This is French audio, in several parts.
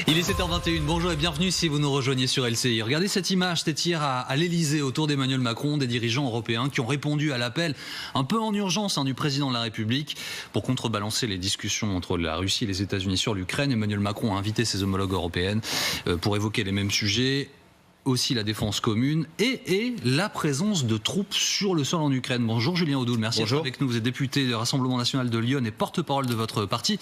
Il est 7h21, bonjour et bienvenue si vous nous rejoignez sur LCI. Regardez cette image, c'était hier à l'Elysée autour d'Emmanuel Macron, des dirigeants européens qui ont répondu à l'appel un peu en urgence du président de la République pour contrebalancer les discussions entre la Russie et les États-Unis sur l'Ukraine. Emmanuel Macron a invité ses homologues européennes pour évoquer les mêmes sujets. Aussi la défense commune et la présence de troupes sur le sol en Ukraine. Bonjour Julien Audoul, merci d'être avec nous. Vous êtes député du Rassemblement National de Lyon et porte-parole de votre parti.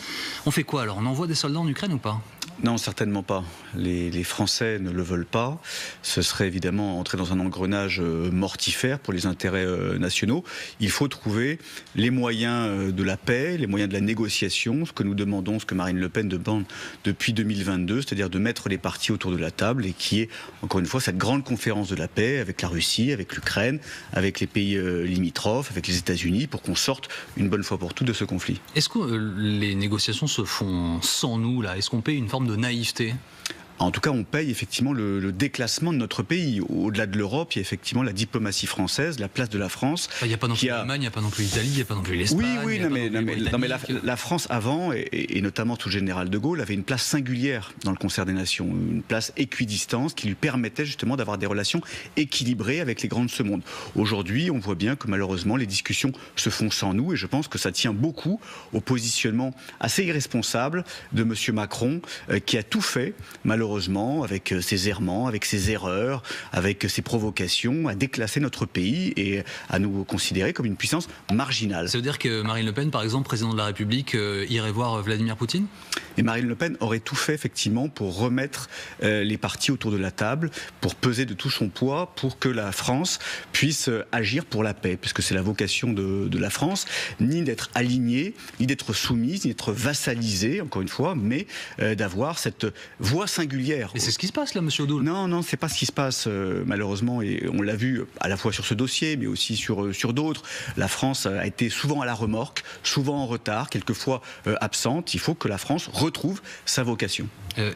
On fait quoi alors? On envoie des soldats en Ukraine ou pas? Non, certainement pas. Les Français ne le veulent pas. Ce serait évidemment entrer dans un engrenage mortifère pour les intérêts nationaux. Il faut trouver les moyens de la paix, les moyens de la négociation, ce que nous demandons, ce que Marine Le Pen demande depuis 2022, c'est-à-dire de mettre les partis autour de la table et qui est, encore une fois, cette grande conférence de la paix avec la Russie, avec l'Ukraine, avec les pays limitrophes, avec les États-Unis, pour qu'on sorte une bonne fois pour toutes de ce conflit. Est-ce que les négociations se font sans nous là? Est-ce qu'on paye une forme de naïveté? En tout cas, on paye effectivement le déclassement de notre pays. Au-delà de l'Europe, il y a effectivement la diplomatie française, la place de la France. Il n'y a pas non plus l'Allemagne, il n'y a pas non plus l'Italie, il n'y a pas non plus l'Espagne. Oui, mais la France avant, et notamment tout le général de Gaulle, avait une place singulière dans le concert des nations, une place équidistance qui lui permettait justement d'avoir des relations équilibrées avec les grands de ce monde. Aujourd'hui, on voit bien que malheureusement, les discussions se font sans nous, et je pense que ça tient beaucoup au positionnement assez irresponsable de M. Macron, qui a tout fait, malheureusement, avec ses errements, avec ses erreurs, avec ses provocations, à déclasser notre pays et à nous considérer comme une puissance marginale. Ça veut dire que Marine Le Pen, par exemple, présidente de la République, irait voir Vladimir Poutine? Et Marine Le Pen aurait tout fait effectivement pour remettre les partis autour de la table, pour peser de tout son poids, pour que la France puisse agir pour la paix, puisque c'est la vocation de la France, ni d'être alignée, ni d'être soumise, ni d'être vassalisée, encore une fois, mais d'avoir cette voix singulière. Mais c'est ce qui se passe là, monsieur Audoul. Non, c'est pas ce qui se passe malheureusement, et on l'a vu à la fois sur ce dossier, mais aussi sur d'autres. La France a été souvent à la remorque, souvent en retard, quelquefois absente. Il faut que la France retrouve sa vocation.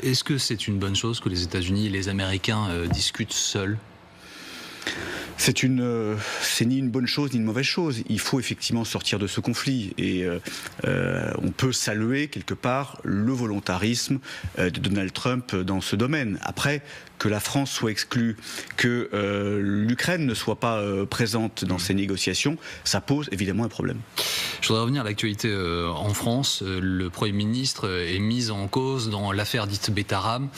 Est-ce que c'est une bonne chose que les États-Unis et les Américains discutent seuls? C'est ni une bonne chose ni une mauvaise chose. Il faut effectivement sortir de ce conflit et on peut saluer quelque part le volontarisme de Donald Trump dans ce domaine. Après, que la France soit exclue, que l'Ukraine ne soit pas présente dans ces négociations, ça pose évidemment un problème. Je voudrais revenir à l'actualité en France. Le Premier ministre est mis en cause dans l'affaire dite Betaram.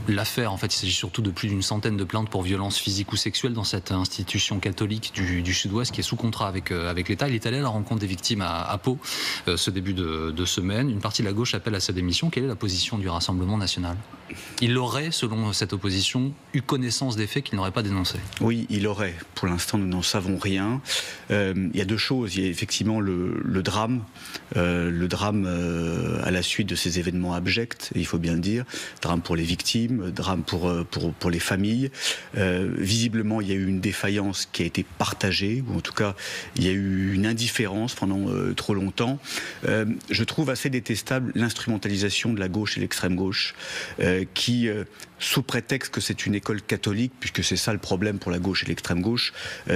L'affaire, en fait, il s'agit surtout de plus d'une centaine de plaintes pour violences physiques ou sexuelles dans cette institution catholique du Sud-Ouest qui est sous contrat avec l'État. Il est allé à la rencontre des victimes à Pau ce début de semaine. Une partie de la gauche appelle à sa démission. Quelle est la position du Rassemblement national? Il aurait, selon cette opposition, eu connaissance des faits qu'il n'aurait pas dénoncés. Oui, il aurait. Pour l'instant, nous n'en savons rien. Il y a deux choses. Il y a effectivement le drame à la suite de ces événements abjects, il faut bien le dire. Drame pour les victimes, drame pour les familles. Visiblement, il y a eu une défaillance qui a été partagée, ou en tout cas, il y a eu une indifférence pendant trop longtemps. Je trouve assez détestable l'instrumentalisation de la gauche et l'extrême gauche, qui, sous prétexte que c'est une école catholique, puisque c'est ça le problème pour la gauche et l'extrême gauche,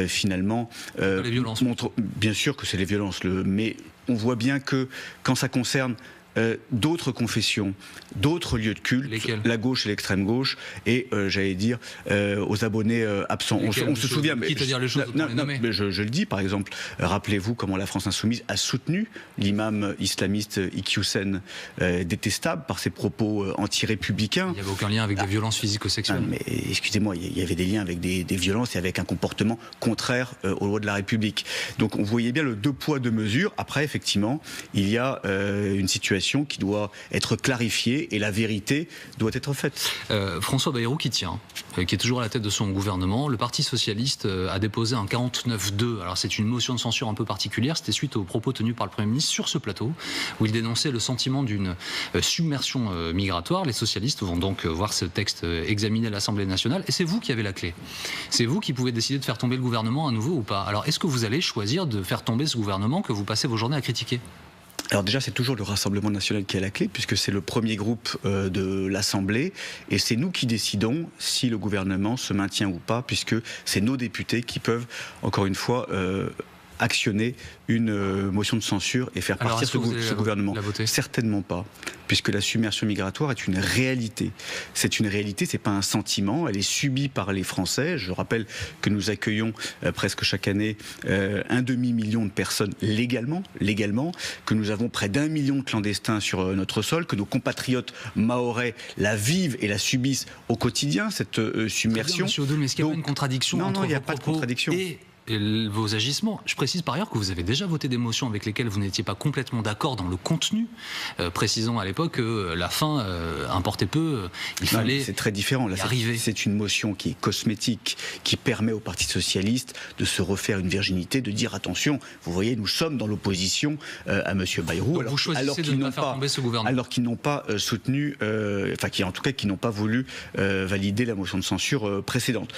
finalement, les violences. Montre bien sûr que c'est les violences, mais on voit bien que quand ça concerne d'autres confessions, d'autres lieux de culte, lesquels? La gauche et l'extrême gauche, et j'allais dire aux abonnés absents. On se souvient, mais quitte à dire les choses, mais je le dis, par exemple, rappelez-vous comment la France Insoumise a soutenu l'imam islamiste Iqiyoussen, détestable par ses propos anti-républicains. Il n'y avait aucun lien avec des violences physiques ou sexuelles. Mais excusez-moi, il y avait des liens avec des violences et avec un comportement contraire aux lois de la République. Donc on voyait bien le deux poids deux mesures. Après, effectivement, il y a une situation qui doit être clarifiée et la vérité doit être faite. François Bayrou qui tient, qui est toujours à la tête de son gouvernement. Le Parti Socialiste a déposé un 49-2. Alors c'est une motion de censure un peu particulière. C'était suite aux propos tenus par le Premier ministre sur ce plateau, où il dénonçait le sentiment d'une submersion migratoire. Les socialistes vont donc voir ce texte examiné à l'Assemblée nationale. Et c'est vous qui avez la clé. C'est vous qui pouvez décider de faire tomber le gouvernement à nouveau ou pas. Alors est-ce que vous allez choisir de faire tomber ce gouvernement que vous passez vos journées à critiquer? Alors déjà, c'est toujours le Rassemblement national qui a la clé, puisque c'est le premier groupe de l'Assemblée, et c'est nous qui décidons si le gouvernement se maintient ou pas, puisque c'est nos députés qui peuvent, encore une fois, actionner une motion de censure et faire partir ce gouvernement. Certainement pas, puisque la submersion migratoire est une réalité. C'est une réalité, c'est pas un sentiment. Elle est subie par les Français. Je rappelle que nous accueillons presque chaque année 1,5 million de personnes légalement, que nous avons près d'1 million de clandestins sur notre sol, que nos compatriotes mahorais la vivent et la subissent au quotidien, cette submersion. Monsieur Oudéa, mais est-ce qu'il y a une contradiction entre il n'y a pas de contradiction. Et vos agissements? Je précise par ailleurs que vous avez déjà voté des motions avec lesquelles vous n'étiez pas complètement d'accord dans le contenu, précisant à l'époque que la fin importait peu, il fallait c'est très différent. Là, arriver. C'est une motion qui est cosmétique, qui permet au Parti socialiste de se refaire une virginité, de dire attention, vous voyez, nous sommes dans l'opposition à M. Bayrou. Donc vous choisissez de ne pas faire tomber ce gouvernement. Alors qu'ils n'ont pas soutenu, qui n'ont pas voulu valider la motion de censure précédente.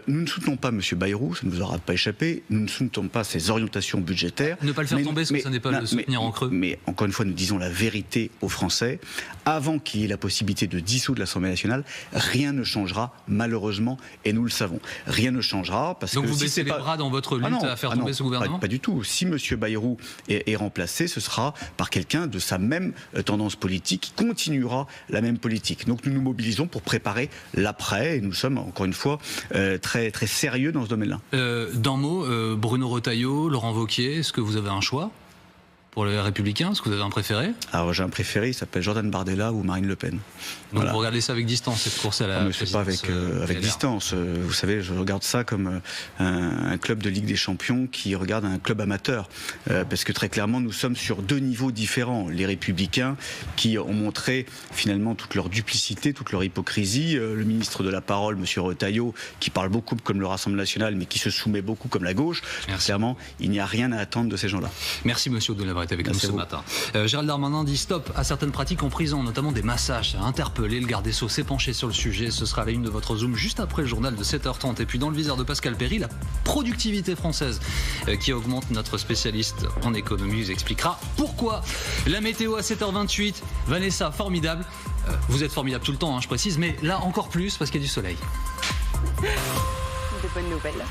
Nous ne soutenons pas M. Bayrou, ça ne vous aura pas échappé. Nous ne soutenons pas ses orientations budgétaires. Ne pas le faire tomber, parce que ça n'est pas le soutenir en creux. Mais encore une fois, nous disons la vérité aux Français. Avant qu'il y ait la possibilité de dissoudre l'Assemblée nationale, rien ne changera, malheureusement, et nous le savons. Rien ne changera parce donc que vous baissez les bras dans votre lutte à faire tomber ce gouvernement ? Pas du tout. Si M. Bayrou est remplacé, ce sera par quelqu'un de sa même tendance politique qui continuera la même politique. Donc nous nous mobilisons pour préparer l'après et nous sommes, encore une fois, très, très sérieux dans ce domaine-là. Bruno Retailleau, Laurent Wauquiez, est-ce que vous avez un choix pour les Républicains? Est-ce que vous avez un préféré? Alors j'ai un préféré, il s'appelle Jordan Bardella ou Marine Le Pen. Donc voilà. Vous regardez ça avec distance, cette course à la présidence? C'est pas avec distance. Vous savez, je regarde ça comme un club de Ligue des Champions qui regarde un club amateur. Parce que très clairement, nous sommes sur deux niveaux différents. Les Républicains qui ont montré finalement toute leur duplicité, toute leur hypocrisie. Le ministre de la Parole, M. Retailleau, qui parle beaucoup comme le Rassemblement national, mais qui se soumet beaucoup comme la gauche. Clairement, il n'y a rien à attendre de ces gens-là. Merci M. Oudéa avec nous ce matin. Gérald Darmanin dit stop à certaines pratiques en prison, notamment des massages. Interpellé, le garde des Sceaux s'est penché sur le sujet. Ce sera à la une de votre Zoom juste après le journal de 7h30. Et puis dans le viseur de Pascal Perry, la productivité française qui augmente. Notre spécialiste en économie vous expliquera pourquoi. La météo à 7h28. Vanessa, formidable. Vous êtes formidable tout le temps, je précise, mais là encore plus parce qu'il y a du soleil. De bonnes nouvelles.